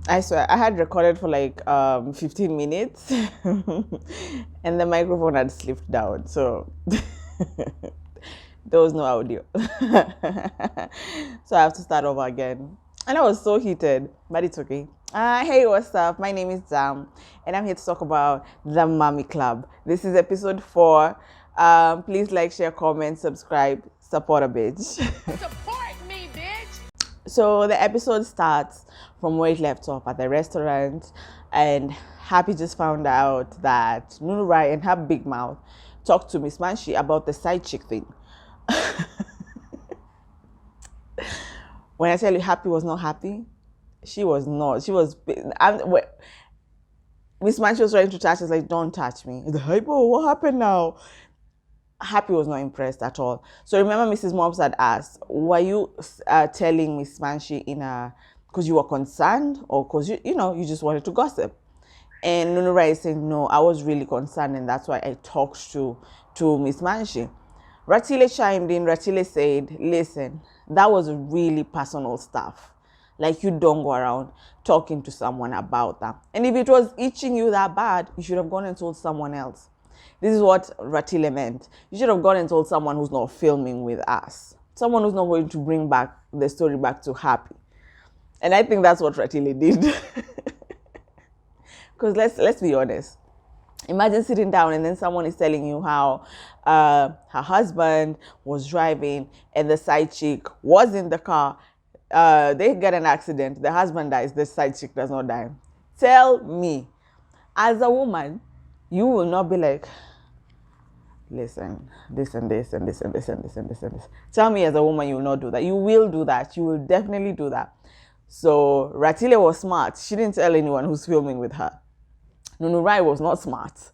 I swear, I had recorded for like 15 minutes and the microphone had slipped down. So there was no audio. So I have to start over again. And I was so heated, but it's okay. Hey, what's up? My name is Zam, and I'm here to talk about the Mommy Club. This is episode 4. Please like, share, comment, subscribe, support a bitch. Support me, bitch! So the episode starts from where it left off at the restaurant, and Happy just found out that Nunurai and her big mouth talked to Miss Manshi about the side chick thing. When I tell you Happy was not happy, she was not. She was. Miss Manshi was trying to touch us, like, don't touch me. The hypo, what happened now? Happy was not impressed at all. So remember, Mrs. Mops had asked, were you telling Miss Manshi because you were concerned, or because you just wanted to gossip? And Nunura is saying, no, I was really concerned, and that's why I talked to Miss Manshi. Ratile chimed in. Ratile said, listen, that was really personal stuff. Like, you don't go around talking to someone about that. And if it was itching you that bad, you should have gone and told someone else. This is what Ratile meant. You should have gone and told someone who's not filming with us. Someone who's not going to bring back the story back to Happy. And I think that's what Ratile did. Because let's be honest. Imagine sitting down and then someone is telling you how her husband was driving and the side chick was in the car. They get an accident. The husband dies. The side chick does not die. Tell me, as a woman, you will not be like, listen, this and this and this and this and this and this and this. Tell me, as a woman, you will not do that. You will do that. You will definitely do that. So Ratile was smart. She didn't tell anyone who's filming with her. Nunurai was not smart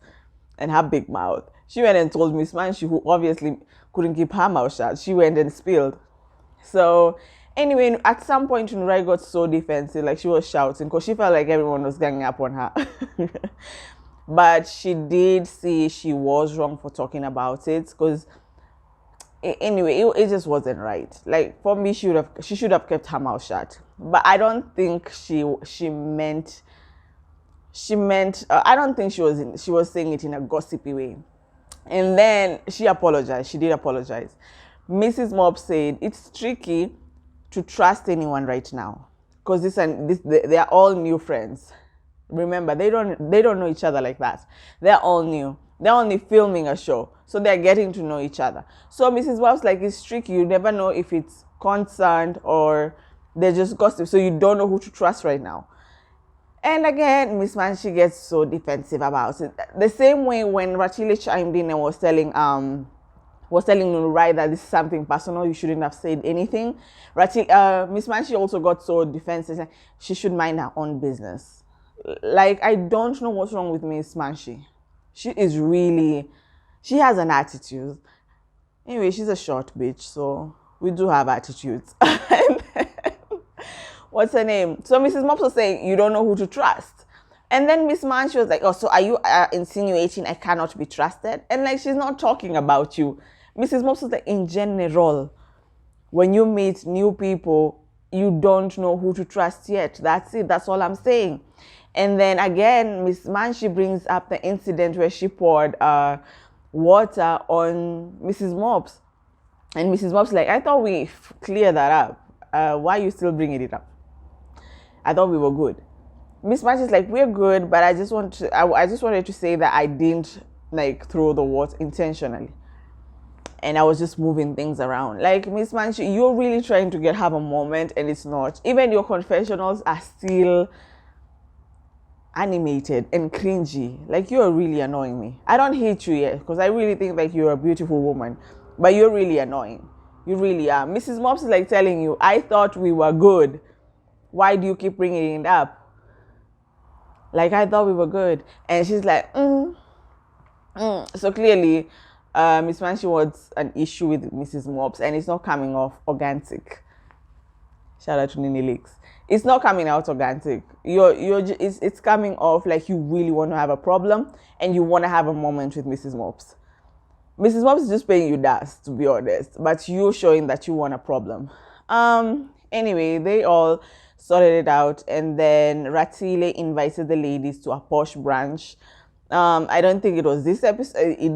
and her big mouth. She went and told Miss Manshi, who obviously couldn't keep her mouth shut. She went and spilled. So anyway, at some point, Nunurai got so defensive, like she was shouting because she felt like everyone was ganging up on her. But she did see she was wrong for talking about it, because anyway, it just wasn't right. Like, for me, she should have kept her mouth shut. But I don't think she meant. I don't think she was saying it in a gossipy way. And then she apologized. She did apologize. Mrs. Mops said it's tricky to trust anyone right now because they are all new friends. Remember, they don't know each other like that. They're all new. They're only filming a show, so they're getting to know each other. So Mrs. Mops, like, it's tricky. You never know if it's concerned or they're just gossip. So you don't know who to trust right now. And again, Miss Manshi gets so defensive about it. The same way when Ratile chimed in and was telling Nunurai that this is something personal, you shouldn't have said anything. Miss Manshi also got so defensive. She should mind her own business. Like, I don't know what's wrong with Miss Manshi. She has an attitude. Anyway, she's a short bitch, so we do have attitudes. What's her name? So Mrs. Mops was saying, you don't know who to trust. And then Miss Manshi was like, oh, so are you insinuating I cannot be trusted? And like, she's not talking about you. Mrs. Mops was like, in general, when you meet new people, you don't know who to trust yet. That's it. That's all I'm saying. And then again, Miss Manshi brings up the incident where she poured water on Mrs. Mops. And Mrs. Mops like, I thought we cleared that up. Why are you still bringing it up? I thought we were good. Miss Manshi is like, we're good, but I just wanted to say that I didn't like throw the water intentionally. And I was just moving things around. Like, Miss Manshi, you're really trying to have a moment, and it's not. Even your confessionals are still animated and cringy. Like, you're really annoying me. I don't hate you yet because I really think like you're a beautiful woman, but you're really annoying. You really are. Mrs. Mops is like telling you, I thought we were good. Why do you keep bringing it up? Like, I thought we were good. And she's like, So clearly, Miss Manshi wants an issue with Mrs. Mops, and it's not coming off organic. Shout out to Nini Leaks. It's not coming out organic. It's coming off like you really want to have a problem and you want to have a moment with Mrs. Mops. Mrs. Mops is just paying you dust, to be honest, but you're showing that you want a problem. Anyway, they all sorted it out, and then Ratile invited the ladies to a posh brunch. I don't think it was this episode. They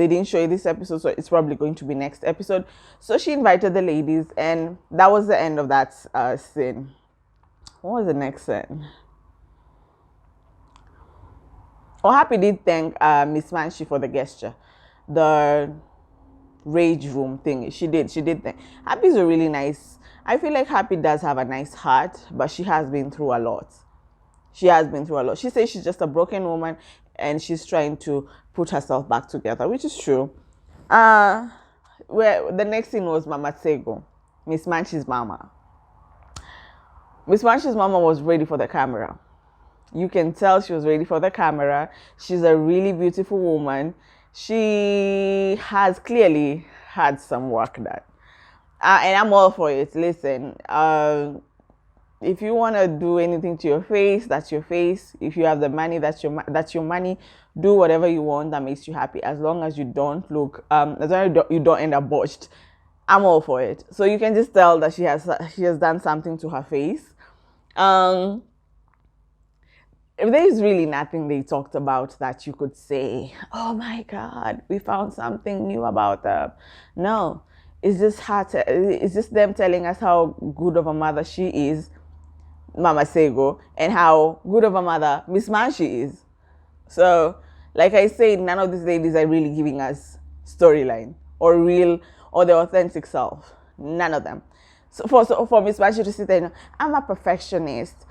didn't show it this episode, so it's probably going to be next episode. So she invited the ladies, and that was the end of that scene. What was the next scene? Oh, Happy did thank Miss Manshi for the gesture, the rage room thing. She did thank. Happy's a really nice. I feel like Happy does have a nice heart, but she has been through a lot. She says she's just a broken woman, and she's trying to put herself back together, which is true. Where the next scene was Mama Sego, Miss Manshi's mama. Miss Manshi's mama was ready for the camera. You can tell she was ready for the camera. She's a really beautiful woman. She has clearly had some work done. And I'm all for it. Listen, if you want to do anything to your face, that's your face. If you have the money, that's your money. Do whatever you want that makes you happy, as long as you don't look, as long as you don't end up botched. I'm all for it. So you can just tell that she has done something to her face. If there is really nothing they talked about that you could say, oh my God, we found something new about them. No, it's just it's just them telling us how good of a mother she is, Mama Sego, and how good of a mother Miss Manshi is. So, like I said, none of these ladies are really giving us storyline or their authentic self. None of them. So for Miss Manshi to sit there, I'm a perfectionist.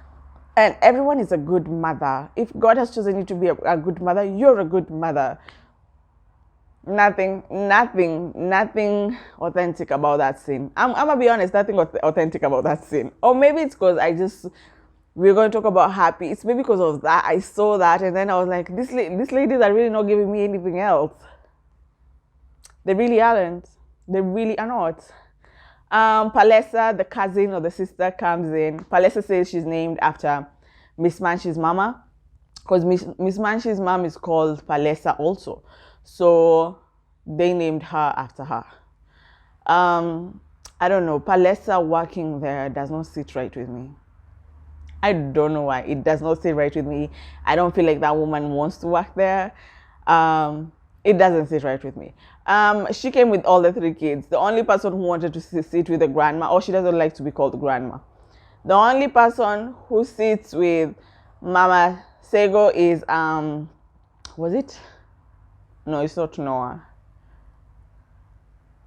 And everyone is a good mother. If God has chosen you to be a good mother, you're a good mother. Nothing authentic about that scene. I'm gonna be honest, nothing authentic about that scene. Or maybe it's because we're going to talk about Happy. It's maybe because of that. I saw that and then I was like, these ladies are really not giving me anything else. They really aren't. They really are not. Palesa, the cousin or the sister, comes in. Palesa says she's named after Miss Manshi's mama, because Miss Manshi's mom is called Palesa also. So they named her after her. I don't know. Palesa working there does not sit right with me. I don't know why. It does not sit right with me. I don't feel like that woman wants to work there. It doesn't sit right with me. She came with all the 3 kids. The only person who wanted to sit with the grandma, or she doesn't like to be called grandma. The only person who sits with Mama Sego is, was it? No, it's not Noah.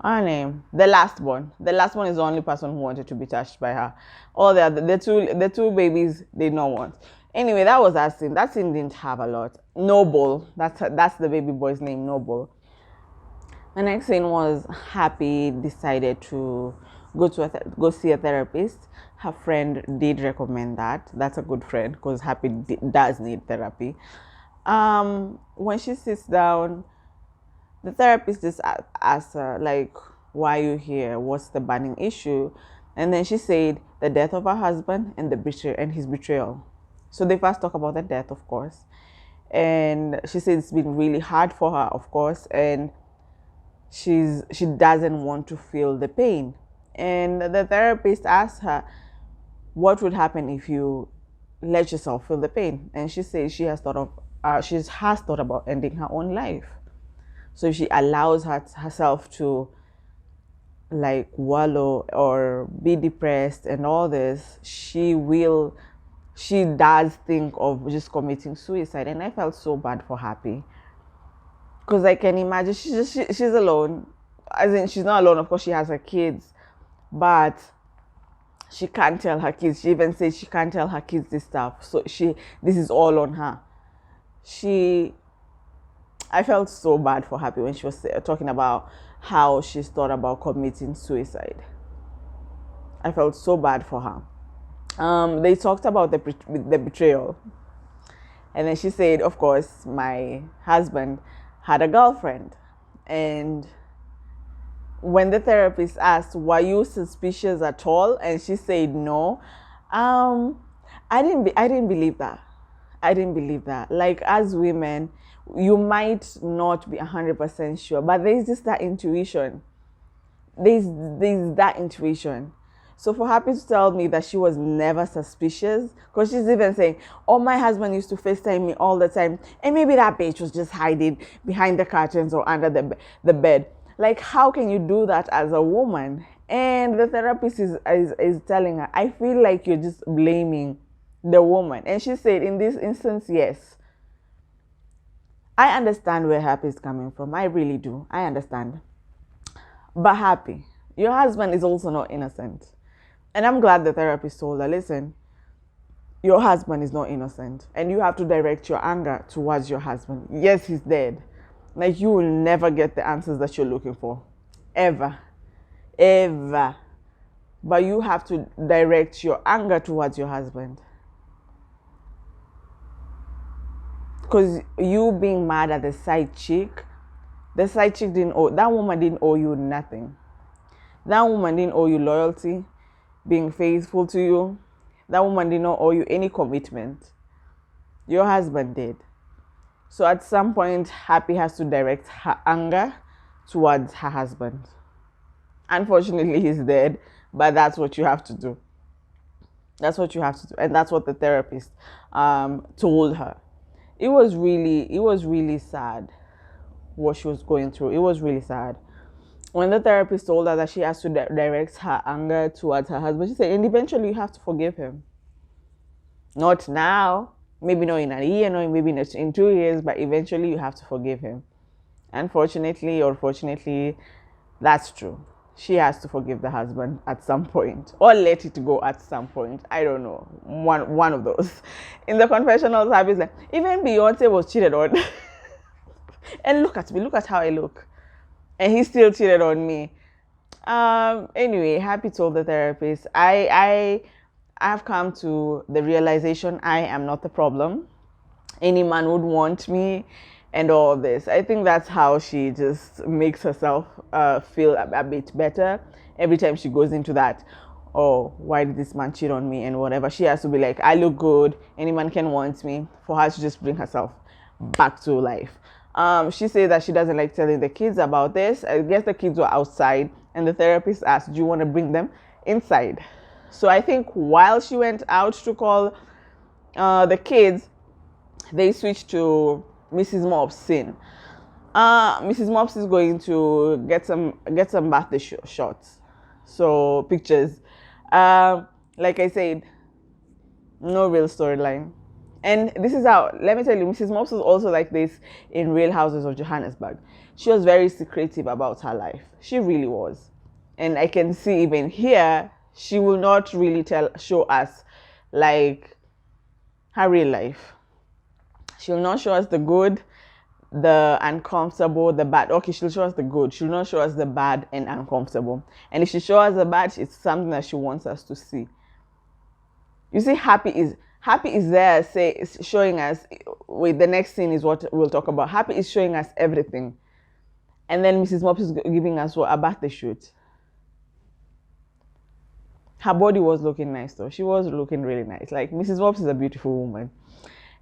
Her name, the last one. The last one is the only person who wanted to be touched by her. All the two babies they don't want. Anyway, that was that scene. That scene didn't have a lot. Noble, that's the baby boy's name, Noble. The next scene was Happy decided to go see a therapist. Her friend did recommend that. That's a good friend because Happy does need therapy. When she sits down, the therapist just asked her, like, why are you here? What's the burning issue? And then she said the death of her husband and his betrayal. So they first talk about the death, of course. And she said it's been really hard for her, of course, and she doesn't want to feel the pain. And the therapist asked her, what would happen if you let yourself feel the pain? And she said she has thought about ending her own life. So if she allows herself to like wallow or be depressed and all this, she does think of just committing suicide. And I felt so bad for Happy, because I can imagine she's alone. As in, she's not alone, of course she has her kids, but she can't tell her kids. She even says she can't tell her kids this stuff. So this is all on her. I felt so bad for Happy when she was talking about how she's thought about committing suicide. I felt so bad for her. They talked about the betrayal. And then she said, of course, my husband had a girlfriend. And when the therapist asked, were you suspicious at all? And she said no. I didn't believe that. I didn't believe that. Like, as women, you might not be 100% sure, but there's just that intuition. There's that intuition. So for Happy to tell me that she was never suspicious, because she's even saying, oh, my husband used to FaceTime me all the time, and maybe that bitch was just hiding behind the curtains or under the bed. Like, how can you do that as a woman? And the therapist is telling her, I feel like you're just blaming the woman. And she said, in this instance, yes. I understand where Happy is coming from. I really do. I understand. But Happy, your husband is also not innocent. And I'm glad the therapist told her, listen, your husband is not innocent. And you have to direct your anger towards your husband. Yes, he's dead. Like, you will never get the answers that you're looking for. Ever. Ever. But you have to direct your anger towards your husband. Because you being mad at the side chick didn't owe, that woman didn't owe you nothing. That woman didn't owe you loyalty, being faithful to you. That woman did not owe you any commitment. Your husband did. So at some point, Happy has to direct her anger towards her husband. Unfortunately, he's dead, but that's what you have to do. That's what you have to do. And that's what the therapist told her. It was really sad what she was going through. It was really sad. When the therapist told her that she has to direct her anger towards her husband, she said, and eventually you have to forgive him. Not now, maybe not in a year, no, maybe not in 2 years, but eventually you have to forgive him. Unfortunately or fortunately, that's true. She has to forgive the husband at some point, or let it go at some point. I don't know. One of those. In the confessionals, Happy's like, even Beyonce was cheated on. And look at me, look at how I look. And he still cheated on me. Anyway, Happy told the therapist, I've come to the realization I am not the problem. Any man would want me and all this. I think that's how she just makes herself feel a bit better every time she goes into that, oh, why did this man cheat on me and whatever. She has to be like, I look good, any man can want me, for her to just bring herself back to life. She says that she doesn't like telling the kids about this. I guess the kids were outside and the therapist asked, do you want to bring them inside? So I think while she went out to call the kids, they switched to Mrs. Mops' scene. Mrs. Mops is going to get some birthday shots, so pictures. Like I said, no real storyline. And this is how, let me tell you, Mrs. Mops was also like this in Real Houses of Johannesburg. She was very secretive about her life. She really was. And I can see even here, she will not really show us like her real life. She'll not show us the good, the uncomfortable, the bad. Okay, she'll show us the good. She'll not show us the bad and uncomfortable. And if she shows us the bad, it's something that she wants us to see. You see, Happy is there showing us, wait, the next scene is what we'll talk about. Happy is showing us everything. And then Mrs. Mops is giving us a birthday shoot. Her body was looking nice though. She was looking really nice. Like, Mrs. Mops is a beautiful woman.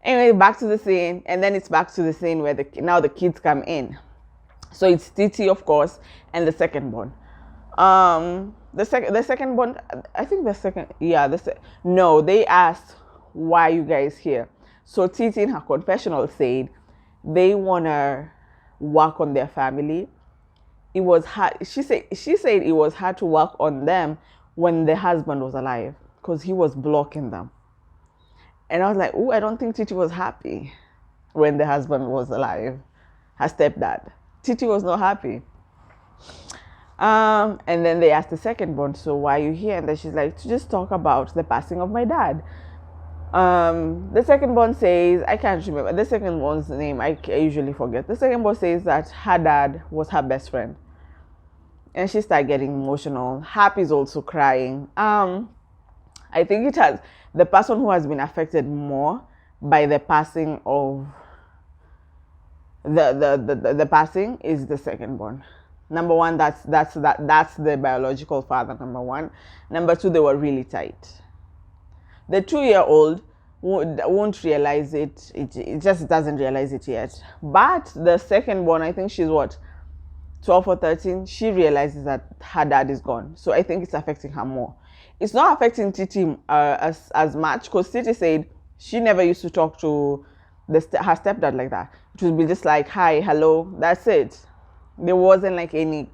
Anyway, back to the scene, and then it's back to the scene where now the kids come in. So it's Titi, of course, and the second born. The second born, I think the second, yeah, no, they asked, why are you guys here? So Titi in her confessional said they wanna work on their family. It was hard. She said it was hard to work on them when the husband was alive because he was blocking them. And I was like, oh, I don't think Titi was happy when the husband was alive, her stepdad. Titi was not happy. And then they asked the second born, so why are you here? And then she's like, to just talk about the passing of my dad. The second born says, I can't remember the second born's name, I usually forget. The second born says that her dad was her best friend. And she started getting emotional. Happy's also crying. I think it has, the person who has been affected more by the passing of the passing is the second born. Number one, that's the biological father, number one. Number two, they were really tight. The 2-year-old won't realize it. It just doesn't realize it yet. But the second born, I think she's what, 12 or 13, she realizes that her dad is gone. So I think it's affecting her more. it's not affecting Titi as much, because Titi said she never used to talk to her stepdad like that. It would be just like, hi, hello, that's it. There wasn't like any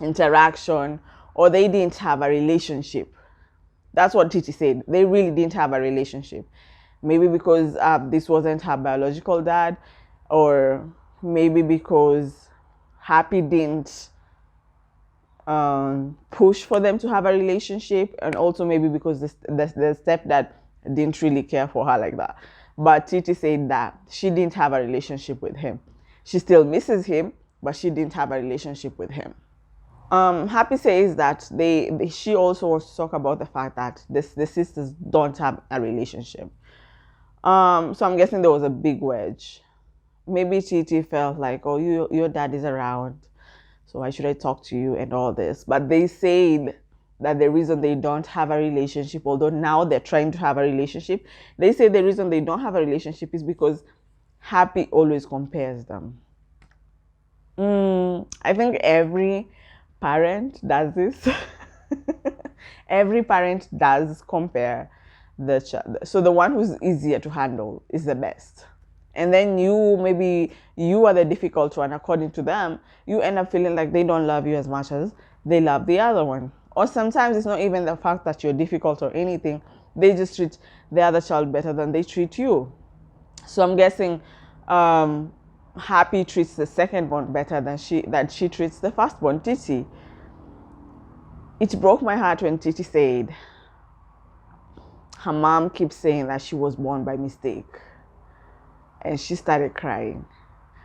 interaction, or they didn't have a relationship. That's what Titi said. They really didn't have a relationship. Maybe because this wasn't her biological dad, or maybe because Happy didn't push for them to have a relationship, and also maybe because the stepdad didn't really care for her like that. But Titi said that she didn't have a relationship with him. She still misses him, but she didn't have a relationship with him. Happy says that she also wants to talk about the fact that the sisters don't have a relationship. So I'm guessing there was a big wedge. Maybe Titi felt like, oh, your dad is around, so why should I talk to you and all this? But they said that the reason they don't have a relationship, although now they're trying to have a relationship, they say the reason they don't have a relationship is because Happy always compares them. I think every parent does this. Every parent does compare the child. So the one who's easier to handle is the best. And then maybe you are the difficult one. According to them, you end up feeling like they don't love you as much as they love the other one. Or sometimes it's not even the fact that you're difficult or anything. They just treat the other child better than they treat you. So I'm guessing Happy treats the second one better than she treats the first one, Titi. It broke my heart when Titi said her mom keeps saying that she was born by mistake. And she started crying.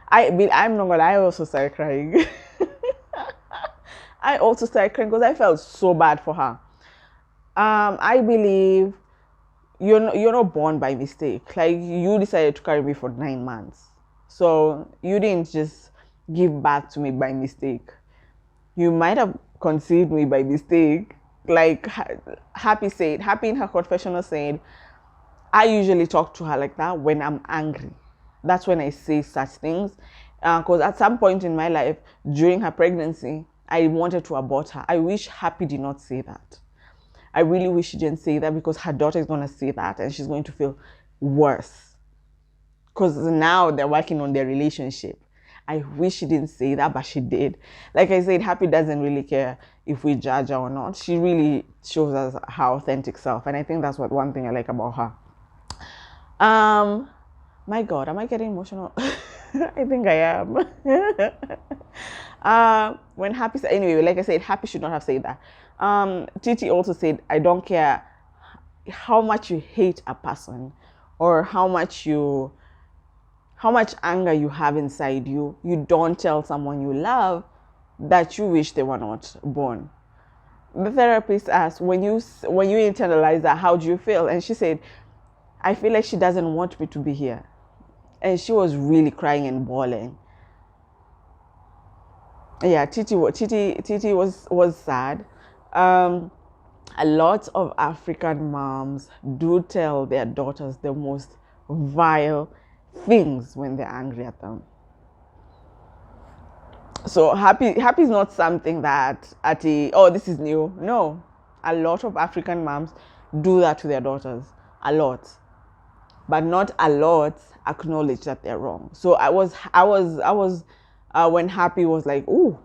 I'm not gonna lie, I also started crying. I also started crying because I felt so bad for her. I believe you're not born by mistake. Like, you decided to carry me for 9 months. So you didn't just give birth to me by mistake. You might have conceived me by mistake. Like Happy in her confessional said, I usually talk to her like that when I'm angry. That's when I say such things. Because at some point in my life, during her pregnancy, I wanted to abort her. I wish Happy did not say that. I really wish she didn't say that, because her daughter is going to say that and she's going to feel worse. Because now they're working on their relationship. I wish she didn't say that, but she did. Like I said, Happy doesn't really care if we judge her or not. She really shows us her authentic self. And I think that's one thing I like about her. My God, am I getting emotional? I think I am. When Happy said, anyway, like I said, Happy should not have said that. Titi also said, I don't care how much you hate a person, or how much anger you have inside you, you don't tell someone you love that you wish they were not born. The therapist asked, when you internalize that, how do you feel? And she said, I feel like she doesn't want me to be here. And she was really crying and bawling. Yeah, Titi was sad. A lot of African moms do tell their daughters the most vile things when they're angry at them. So happy is not something that this is new. No, a lot of African moms do that to their daughters. A lot, but not a lot acknowledge that they're wrong. So I was when Happy was like, ooh,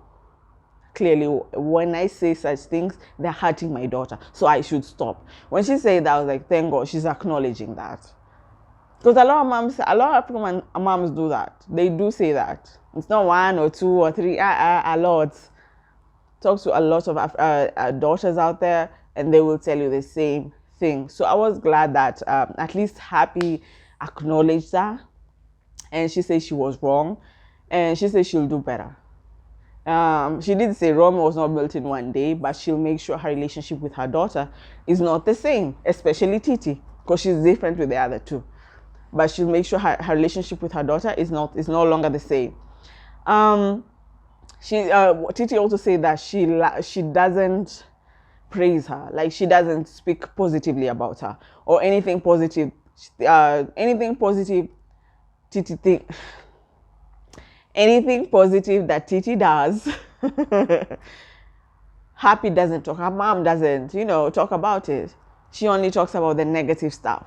clearly when I say such things, they're hurting my daughter, so I should stop. When she said that, I was like, thank God she's acknowledging that. Because a lot of African moms do that. They do say that. It's not 1 or 2 or 3, a lot. Talk to a lot of daughters out there, and they will tell you the same thing. So I was glad that at least Happy acknowledged that, and she said she was wrong, and she said she'll do better. She did say Rome was not built in one day, but she'll make sure her relationship with her daughter is not the same, especially Titi, because she's different with the other two. But she'll make sure her relationship with her daughter is no longer the same. Titi also said that she doesn't praise her, like she doesn't speak positively about her or anything positive. Titi think anything positive that Titi does, Happy doesn't talk. Her mom doesn't, talk about it. She only talks about the negative stuff.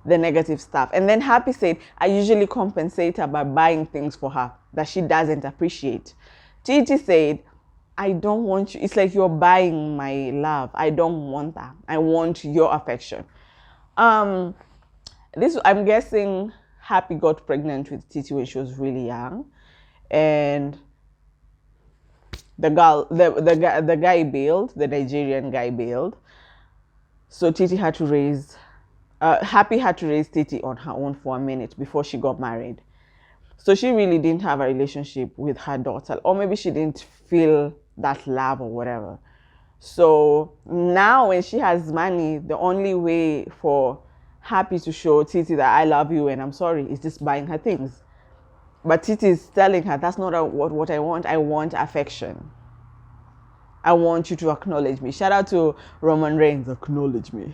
The negative stuff. And then Happy said, I usually compensate her by buying things for her that she doesn't appreciate. Titi said, I don't want you. It's like you're buying my love. I don't want that. I want your affection. I'm guessing Happy got pregnant with Titi when she was really young. And the guy bailed, the Nigerian guy bailed. So Titi had to raise, Happy had to raise Titi on her own for a minute before she got married. So she really didn't have a relationship with her daughter, or maybe she didn't feel that love or whatever. So now when she has money, the only way for Happy to show Titi that I love you and I'm sorry is just buying her things. But Titi is telling her, that's not what I want. I want affection. I want you to acknowledge me. Shout out to Roman Reigns, acknowledge me.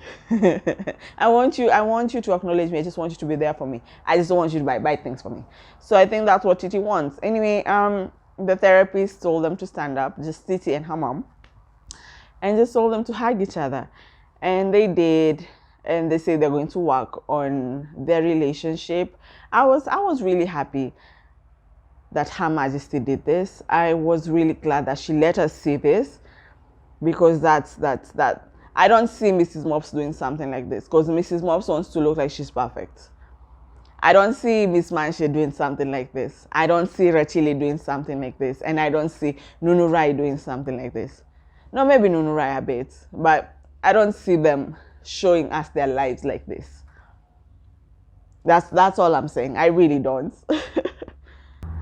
I want you to acknowledge me. I just want you to be there for me. I just don't want you to buy things for me. So I think that's what Titi wants. Anyway, the therapist told them to stand up, just Titi and her mom, and just told them to hug each other. And they did. And they say they're going to work on their relationship. I was really happy that Her Majesty did this. I was really glad that she let us see this, because that's I don't see Mrs. Mops doing something like this, because Mrs. Mops wants to look like she's perfect. I don't see Miss Manche doing something like this. I don't see Ratile doing something like this, and I don't see Nunu Rai doing something like this. No, maybe Nunu Rai a bit, but I don't see them showing us their lives like this. That's all I'm saying. I really don't.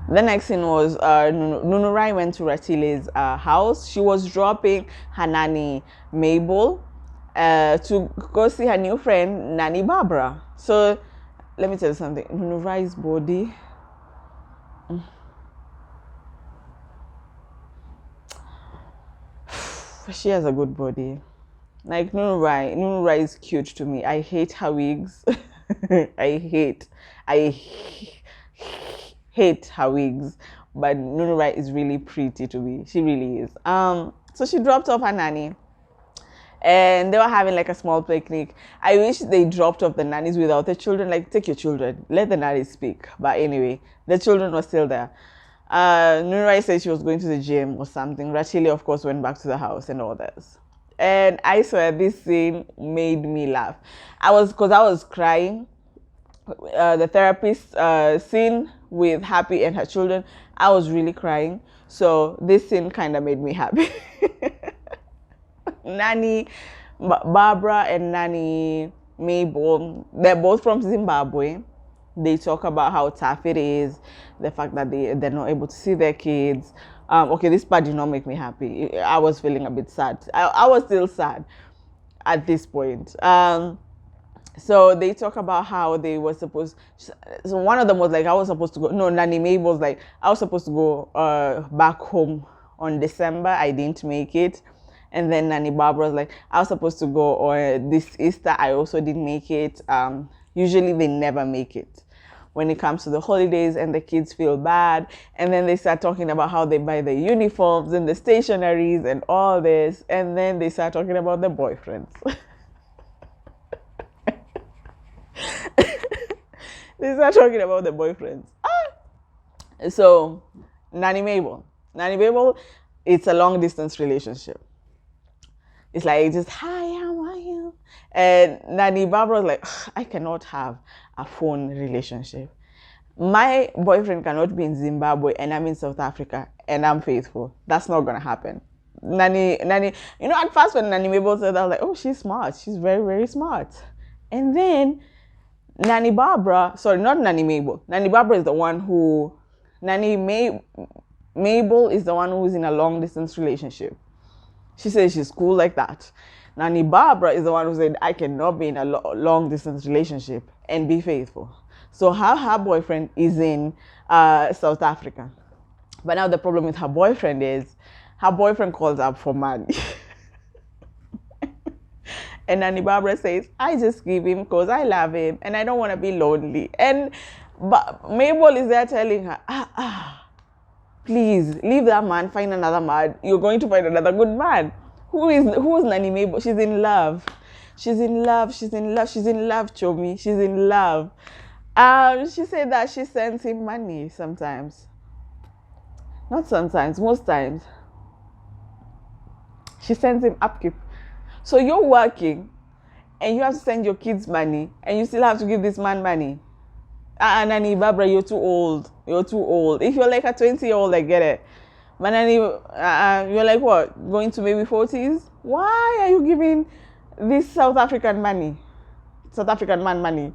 The next thing was Nunu Rai went to Ratile's house. She was dropping her nanny Mabel to go see her new friend Nanny Barbara. So let me tell you something. Nunu Rai's body. She has a good body. Like Nunu Rai is cute to me. I hate her wigs. I hate her wigs, but Nunu Rai is really pretty to me. She really is. So she dropped off her nanny, and they were having like a small picnic. I wish they dropped off the nannies without the children. Like, take your children, let the nannies speak. But anyway, the children were still there. Nunu Rai said she was going to the gym or something. Ratile, of course, went back to the house and all this. And I swear this scene made me laugh. Because I was crying. The therapist scene with Happy and her children, I was really crying. So this scene kind of made me happy. Nanny Barbara and Nanny Mabel, they're both from Zimbabwe. They talk about how tough it is, the fact that they're not able to see their kids. Okay, this part did not make me happy. I was feeling a bit sad. I was still sad at this point. So they talk about how they were supposed. So one of them was like, I was supposed to go. No, Nanny Mabel was like, I was supposed to go back home on December. I didn't make it. And then Nanny Barbara was like, I was supposed to go this Easter. I also didn't make it. Usually they never make it when it comes to the holidays, and the kids feel bad. And then they start talking about how they buy the uniforms and the stationaries and all this. And then they start talking about the boyfriends. They start talking about the boyfriends. So, Nanny Mabel, it's a long distance relationship. It's like just, hi, how are you? And Nanny Barbara was like, I cannot have a phone relationship. My boyfriend cannot be in Zimbabwe and I'm in South Africa and I'm faithful. That's not gonna happen. Nanny, at first when Nanny Mabel said that, I was like, oh, she's smart. She's very, very smart. And then Nanny Barbara, sorry, not Nanny Mabel. Nanny Barbara is the one who, Mabel is the one who's in a long distance relationship. She says she's cool like that. Nanny Barbara is the one who said, I cannot be in a long distance relationship and be faithful. So her boyfriend is in South Africa. But now the problem with her boyfriend is, her boyfriend calls up for money. And Nanny Barbara says, I just give him because I love him and I don't want to be lonely. And Mabel is there telling her, please leave that man, find another man. You're going to find another good man. who's Nanny Mabel? She's in love. She's in love. She's in love. She's in love, Chomi. She's in love. She said that she sends him money sometimes. Not sometimes, most times. She sends him upkeep. So you're working and you have to send your kids money and you still have to give this man money. Nanny Barbara, you're too old. You're too old. If you're like a 20-year-old, I get it. But Nanny, you're like what? Going to maybe 40s? Why are you giving this South African money? South African man money.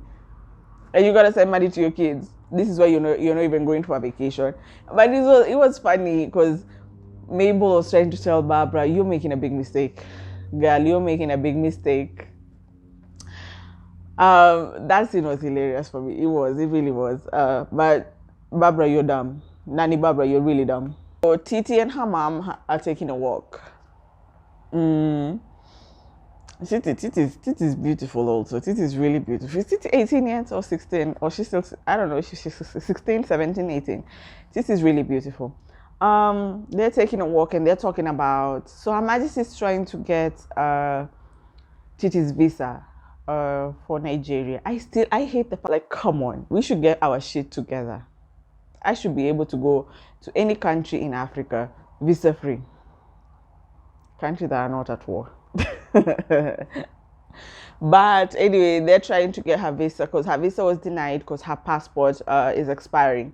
And you gotta send money to your kids. This is why you're not even going for a vacation. But it was funny because Mabel was trying to tell Barbara, you're making a big mistake. Girl, you're making a big mistake. That scene was hilarious for me. It really was. But Barbara, you're dumb. Nanny Barbara, you're really dumb. So Titi and her mom are taking a walk. Titi is beautiful also. Titi is really beautiful. Is Titi 18 yet or 16? Or she's still, I don't know, she's 16, 17, 18. Titi is really beautiful. They're taking a walk and they're talking about, so Her Majesty is trying to get Titi's visa for Nigeria. I hate the fact, like, come on, we should get our shit together. I should be able to go to any country in Africa visa free. Countries that are not at war. But anyway, they're trying to get her visa because her visa was denied because her passport is expiring.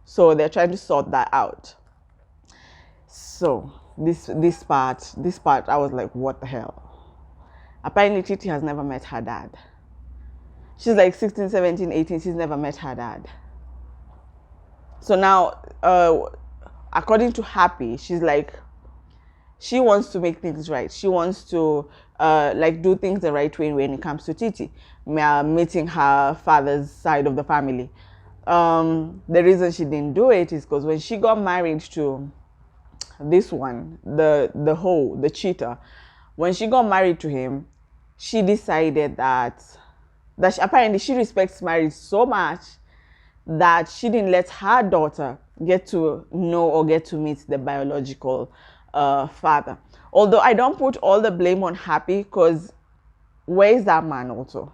So they're trying to sort that out. So this part, I was like, what the hell? Apparently, Titi has never met her dad. She's like 16, 17, 18. She's never met her dad. So now, according to Happy, she's like, she wants to make things right. She wants to like do things the right way when it comes to Titi, meeting her father's side of the family. The reason she didn't do it is because when she got married to this one, the cheater, when she got married to him, she decided that apparently she respects marriage so much that she didn't let her daughter get to know or get to meet the biological father. Although I don't put all the blame on Happy, because where is that man also?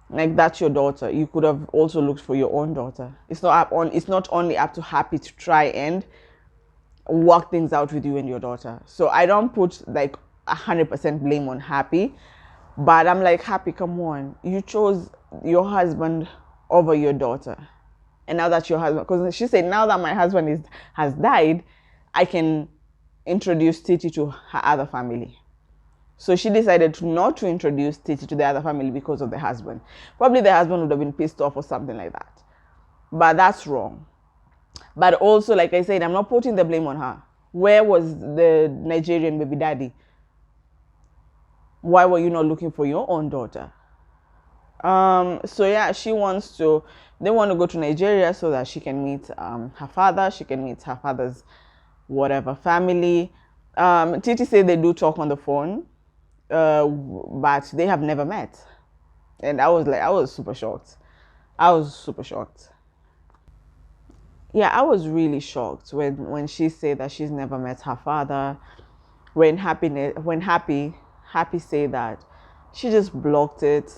Like, that's your daughter. You could have also looked for your own daughter. It's not only up to Happy to try and work things out with you and your daughter. So I don't put like 100% blame on Happy, but I'm like, Happy, come on, you chose your husband over your daughter, and now that your husband, because she said, now that my husband has died, I can introduce Titi to her other family. So she decided not to introduce Titi to the other family because of the husband. Probably the husband would have been pissed off or something like that. But that's wrong. But also, like I said, I'm not putting the blame on her. Where was the Nigerian baby daddy? Why were you not looking for your own daughter? So yeah, they want to go to Nigeria so that she can meet her father. She can meet her father's whatever family. Titi said they do talk on the phone, but they have never met. And I was super shocked. Yeah, I was really shocked when she said that she's never met her father. When Happy said that she just blocked it.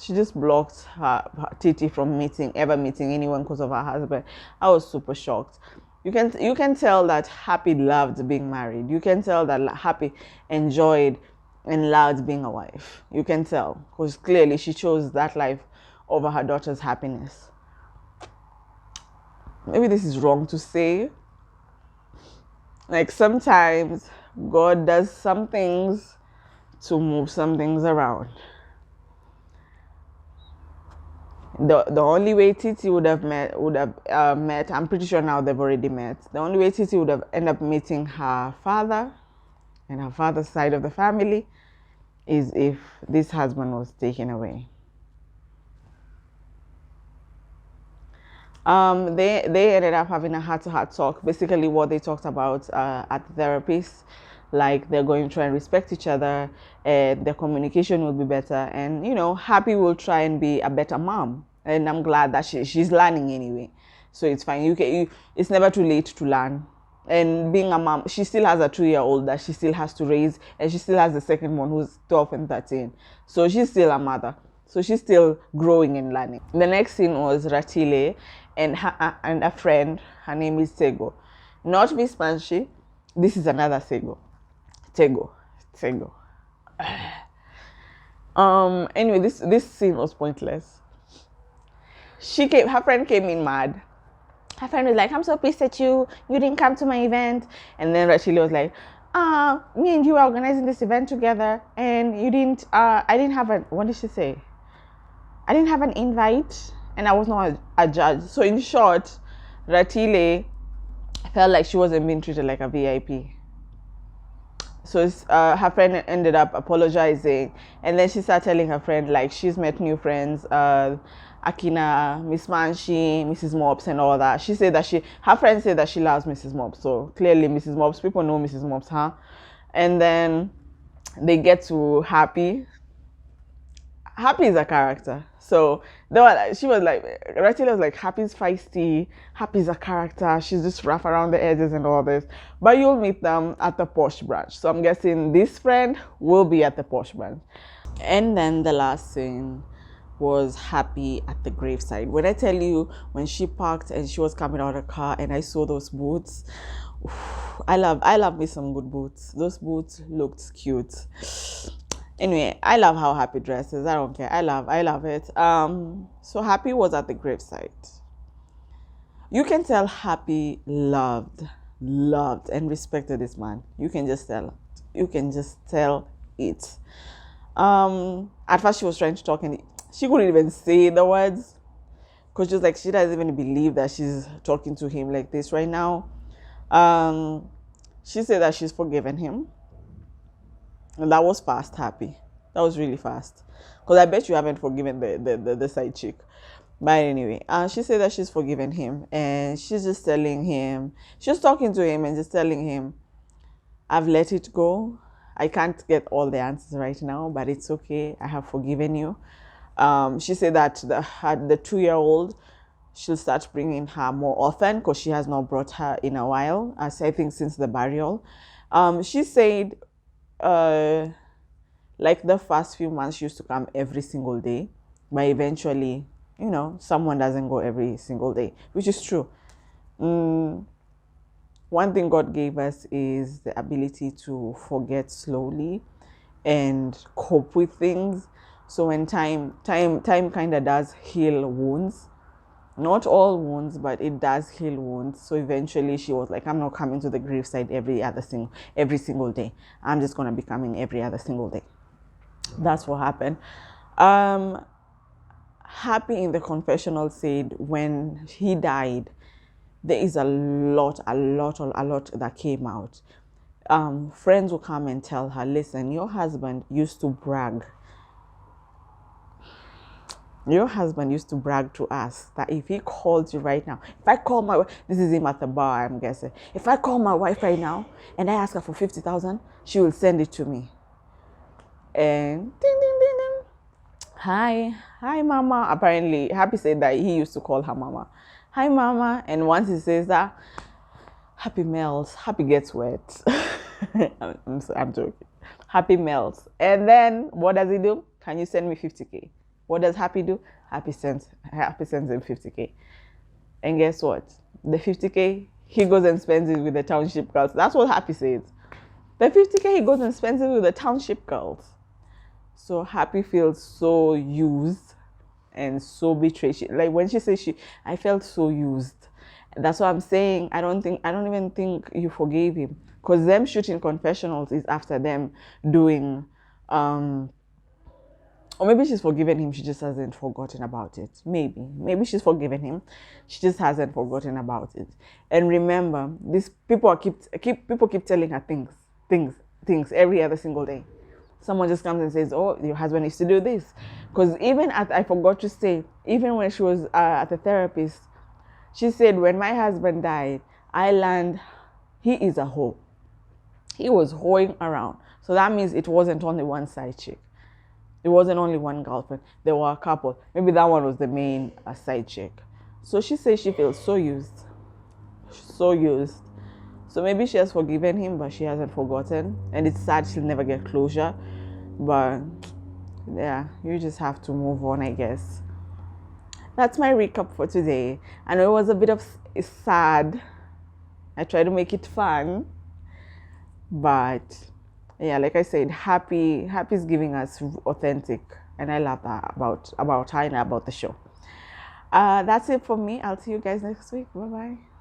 She just blocked her Titi from ever meeting anyone because of her husband. I was super shocked. You can tell that Happy loved being married. You can tell that Happy enjoyed and loved being a wife. You can tell, because clearly she chose that life over her daughter's happiness. Maybe this is wrong to say. Like, sometimes God does some things to move some things around. The only way Titi would have met, I'm pretty sure now they've already met. The only way Titi would have ended up meeting her father and her father's side of the family is if this husband was taken away. They ended up having a heart-to-heart talk. Basically, what they talked about at the therapist, like they're going to try and respect each other, and their communication will be better, and Happy will try and be a better mom. And I'm glad that she's learning anyway, so it's fine. It's never too late to learn. And being a mom, she still has a 2-year-old that she still has to raise, and she still has the second one who's 12 and 13. So she's still a mother. So she's still growing and learning. The next scene was Ratile and a friend. Her name is Sego. Not Miss Manshi. This is another Sego. Sego. Anyway, this scene was pointless. Her friend came in mad. Her friend was like, I'm so pissed at you. You didn't come to my event. And then Ratile was like, me and you were organizing this event together, and you didn't, I didn't have what did she say? I didn't have an invite, and I was not a judge. So in short, Ratile felt like she wasn't being treated like a VIP. So her friend ended up apologizing, and then she started telling her friend like she's met new friends, Akina, Miss Manshi, Mrs. Mops, and all that. She said that her friend said that she loves Mrs. Mops. So clearly, Mrs. Mops, people know Mrs. Mops, huh? And then they get to Happy. Happy is a character. So she was like, Ratile was like, Happy's feisty, Happy's a character, she's just rough around the edges and all this. But you'll meet them at the posh branch. So I'm guessing this friend will be at the posh branch. And then the last scene was Happy at the graveside. When I tell you, when she parked and she was coming out of the car and I saw those boots, I love me some good boots. Those boots looked cute. Anyway, I love how Happy dresses. I don't care. I love it. So Happy was at the gravesite. You can tell Happy loved and respected this man. You can just tell. You can just tell it. At first she was trying to talk and she couldn't even say the words, because she was like, she doesn't even believe that she's talking to him like this right now. She said that she's forgiven him. And that was fast, Happy. That was really fast. Because I bet you haven't forgiven the side chick. But anyway, she said that she's forgiven him. And she's just telling him, she's talking to him and just telling him, I've let it go. I can't get all the answers right now, but it's okay. I have forgiven you. She said that the 2-year-old, she'll start bringing her more often because she has not brought her in a while, as I think since the burial. She said, like the first few months she used to come every single day, but eventually, someone doesn't go every single day, which is true. One thing God gave us is the ability to forget slowly and cope with things. So when time kind of does heal wounds, not all wounds, but it does heal wounds. So eventually she was like, I'm not coming to the graveside every single day. I'm just going to be coming every other single day. That's what happened. Happy in the confessional said when he died, there is a lot that came out. Friends will come and tell her, listen, your husband used to brag. Your husband used to brag to us that if he calls you right now, if I call my wife, this is him at the bar, I'm guessing. If I call my wife right now and I ask her for 50,000, she will send it to me. And ding, ding, ding, ding. Hi, mama. Apparently, Happy said that he used to call her mama. Hi, mama. And once he says that, Happy melts. Happy gets wet. I'm joking. Happy melts. And then what does he do? Can you send me 50K? What does Happy do? Happy sends him 50K. And guess what? The 50K, he goes and spends it with the township girls. That's what Happy says. The 50K, he goes and spends it with the township girls. So Happy feels so used and so betrayed. Like when she says I felt so used. That's what I'm saying. I don't even think you forgave him. Because them shooting confessionals is after them doing, or maybe she's forgiven him, she just hasn't forgotten about it. Maybe she's forgiven him, she just hasn't forgotten about it. And remember, these people keep telling her things every other single day. Someone just comes and says, oh, your husband used to do this. Because I forgot to say, even when she was at the therapist, she said, when my husband died, I learned he is a hoe. He was hoeing around. So that means it wasn't only one side chick. It wasn't only one girlfriend. There were a couple. Maybe that one was the main side chick. So she says she feels so used. So used. So maybe she has forgiven him, but she hasn't forgotten. And it's sad she'll never get closure. But yeah, you just have to move on, I guess. That's my recap for today. I know it was a bit of sad. I tried to make it fun. But yeah, like I said, Happy is giving us authentic. And I love that about her and about the show. That's it for me. I'll see you guys next week. Bye bye.